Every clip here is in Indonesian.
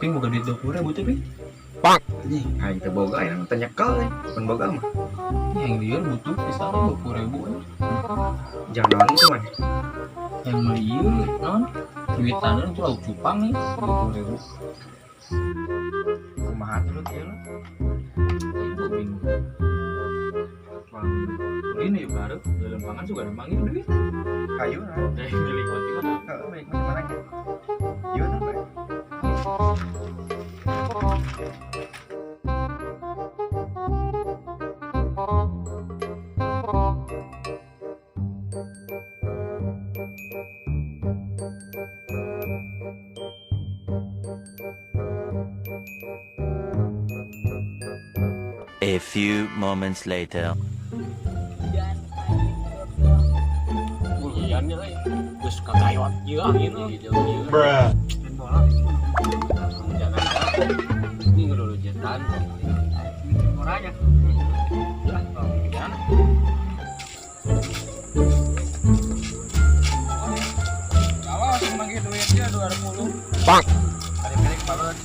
Ping bukan duit 20.000 tuh Ping. Pak. Aing teu boga yang tanya kau pun boga mah. Yang dia butuh misalnya 20.000 ya. Jangan itu mah. Yang beli ieu non duit tanah itu lauk cupang nih 20.000. Kumaha tuh ieu lu? Itu bingung. Ini juga ada dalam pangan juga ada manggil duit. Kayu nah. Milik buat gimana? Heeh, baik macam mana? Ieu tuh baik. A few moments later. Buliannya lah, terus kakayot juga gitu. Bruh. Jangan ini dulu jetan. Orangnya. Ya, jangan. Kalau semakin duitnya 220. Pak. Kali-kali balut.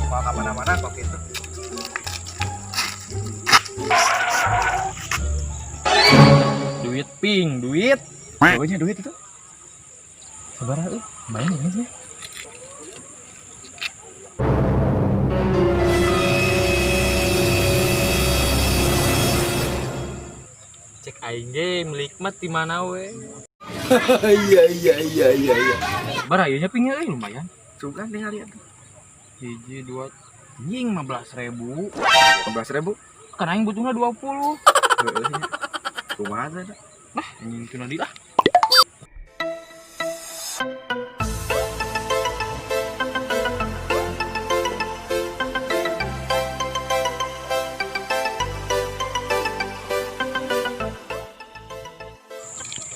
Mau kemana-mana kok gitu. Duit Ping, duit. Bawanya duit itu. Sabar bayangin aja. Cek aing ge milik mat di mana we? Iya. Sabar ayeuna Ping euy lumayan. Sugan tinggal lihat. Hiji 2 anjing 15.000. 15.000. Kan aing butuhna 20. Heeh nya. Kumaha teh? Nah, anjing teu nadi lah.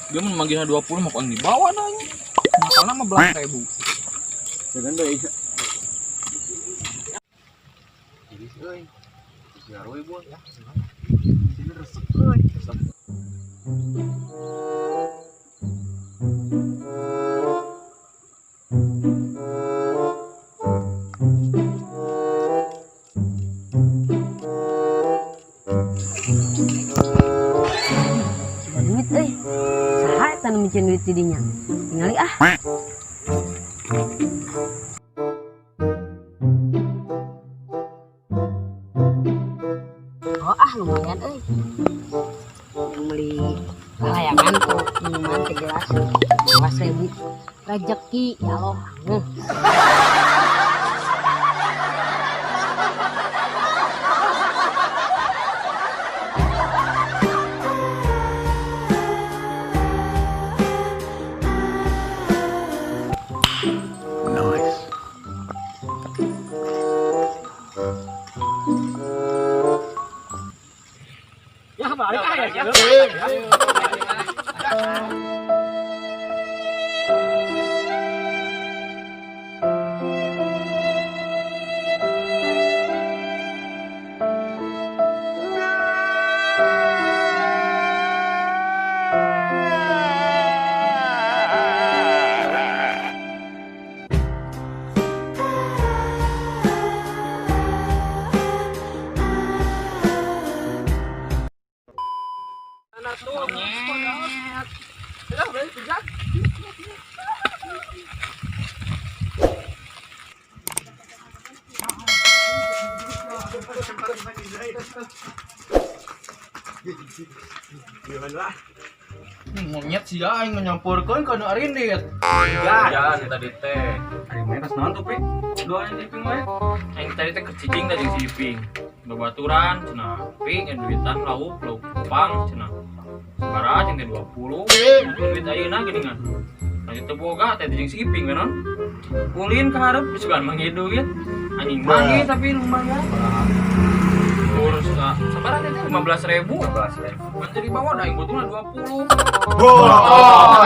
Dia mau manggilnya 20 mau di bawah dah ini. Nakalna 15.000. Jangan deui. Ini euy. Ngaruh ibu ya. Sini resep euy. Duit saha eta nu micin duit didinya tingali ah. Oh lumayan yang beli layangan tuh minuman segelas 15.000 rezeki ya Allah. Nice. Ya balik ya. Monyet sih aing nyampurkeun ka nu arindit. Ya, tadi teh. Ari mah pas naon tuh, Pi? Doain si Ping we. Aing tadi teh kecicing da jeung si Ping. Babaturan cenah. Ping yang duitan lauk pang cenah. Sabaraha jeung teh 20. Duit ayeuna geuningan. Lanjut teu boga teh jeung si Ping we non. Ulin ka hareup sugan manggih duit. Anjing manggih tapi lumayan. Urus ka sabaraha teh 15.000. 15.000. Kan di bawah aing butuhna 20.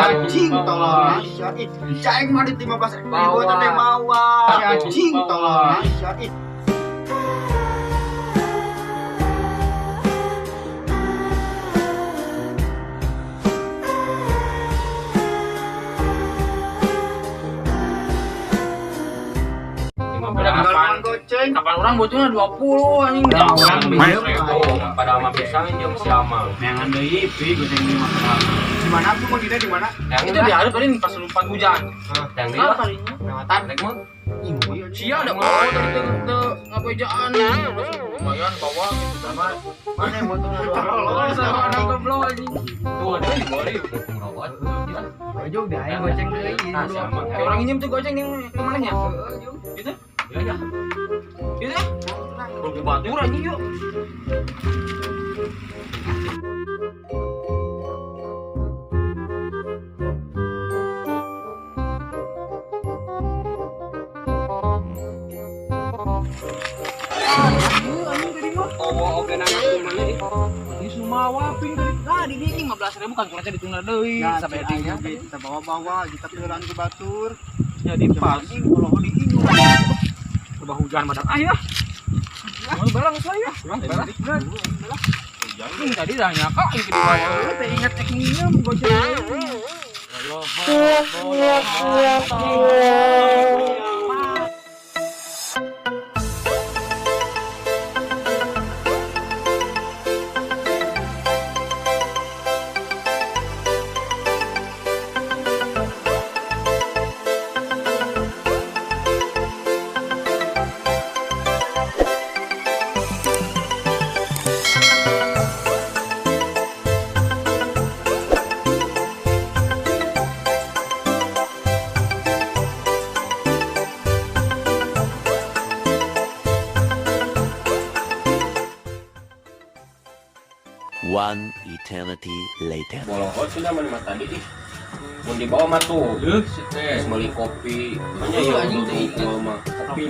Anjing tolong syait. Cai mah di 15.000 teh bawa. Anjing tolong syait. Berapa? orang butuhnya 20 anjing. Ya, orang Main beda, rebo pada sama pisang jeung si Amal. Yang anda ipi gue yang lima kenal. Di mana tuh mau di mana? Yang itu di hari paling pas lupa hujan. Yang di Apa? kalinya. Lewatan. Nek mah Iya. sia ada mau dari teu ngapejaan. Lumayan bawa gitu sama. Mana yang motor Oh, sama anak goblok anjing. Tuh ada di bawah itu ngerokok. Ojok deh, ayo goceng deh. Nah, sama. Kayak orang nginjem tuh goceng yang mana nya? Gitu. Ya ya. Gitu ya. Kalau batur anjing yuk. Oh, oke nang mana nih? Di Sumawa ping tadi di 15.000 kan kurangnya ditunda deui sampai Sampai di kita bawa-bawa, kita pelan ke batur. jadi pas Kalau di ini udah hujan badak ayah. Mau belang saya. Belang. Hujan tadi dah nyaka ini di bawah. Teh ingat tekniknya goceng. One eternity later. Bolongkot sudah mana tadi ih. Mau dibawa mah tuh. Terus beli kopi. Hanya ya anjing teh mah. Kopi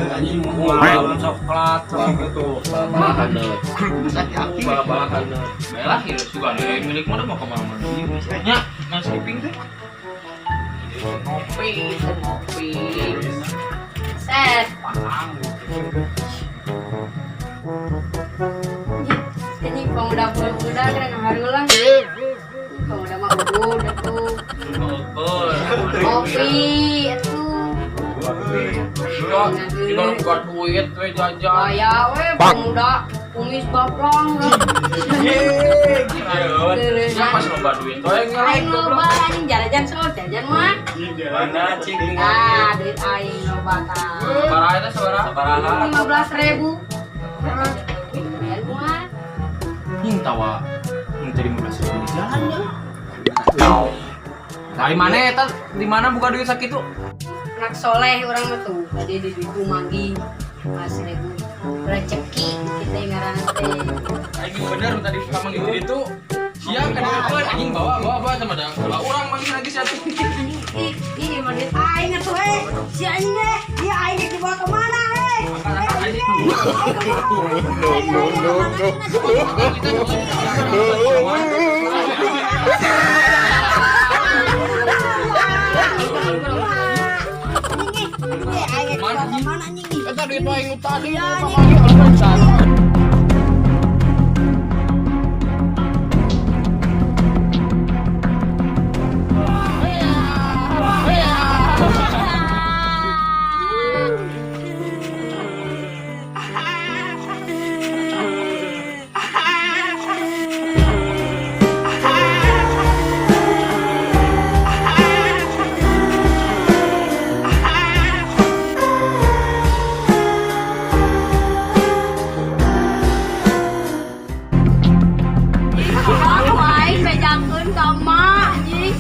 anjing mau coklat gitu. Bahan deh. Bahan deh. Melah ya suka nih milik mana mau kemana mana. Nya nang skipping teh. Ngopi. Set. Ini pemuda-pemuda kena ngaharulang. Pemuda mah udah tuh. Kopi itu. Kalau buat duit we jajan. Kaya we pemuda kumis baplang. Siapa sih loba duit? Toh yang Aing ngelain loba anjing jajan sok jajan mah. Mana cing? Ah, duit aing loba tah. Sabaraha eta sabaraha? 15.000. Lumayan muat. Hing tawa. Hing tadi 15.000 di jalan ya. Dari mana eta? Di mana buka duit sakitu? Anak soleh orang mah tuh. Tadi di duit manggi 15.000. Rezeki kita ngaran teh. Anjing bener tadi kamu gitu itu. Siang kan itu anjing bawa sama dah. Bawa orang manggil lagi satu. Ih, mah duit aing atuh si anjing teh. Dia aing dibawa ke mana Eta duit aing tadi aing bejakeun ka emak anjing.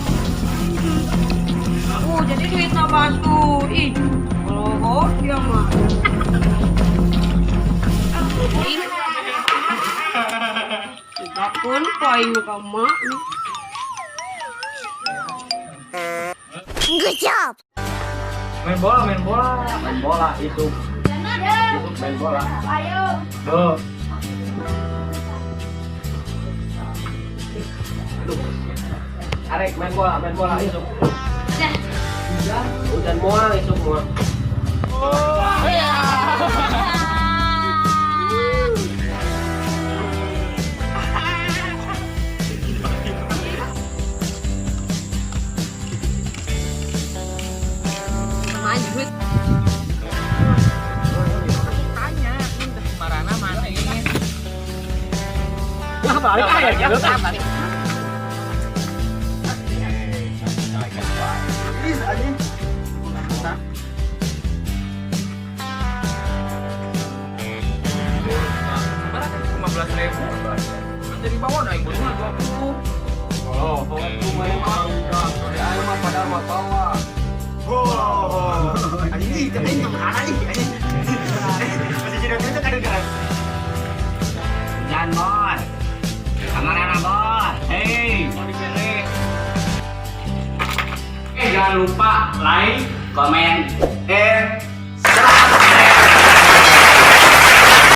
Jadi duitna batu. Ih, oh dia mah. Bejakeun ka aing ka emak. main bola itu main bola. Ayo. Tuh. Arek main bola itu. Dah. Hujan moal itu semua. Lanjut. balik aja. Is anjing. Mana kan 15.000. Kan jadi bawah naik bulunya 20. Oh, itu memang udah dari air mah pada mah bawa. Oh, anjing ini kemana nih anjing? Masih jadi itu kadang-kadang. Jangan bor. Kamarana bor. Hei, Mau dipilih. jangan lupa like, komen, and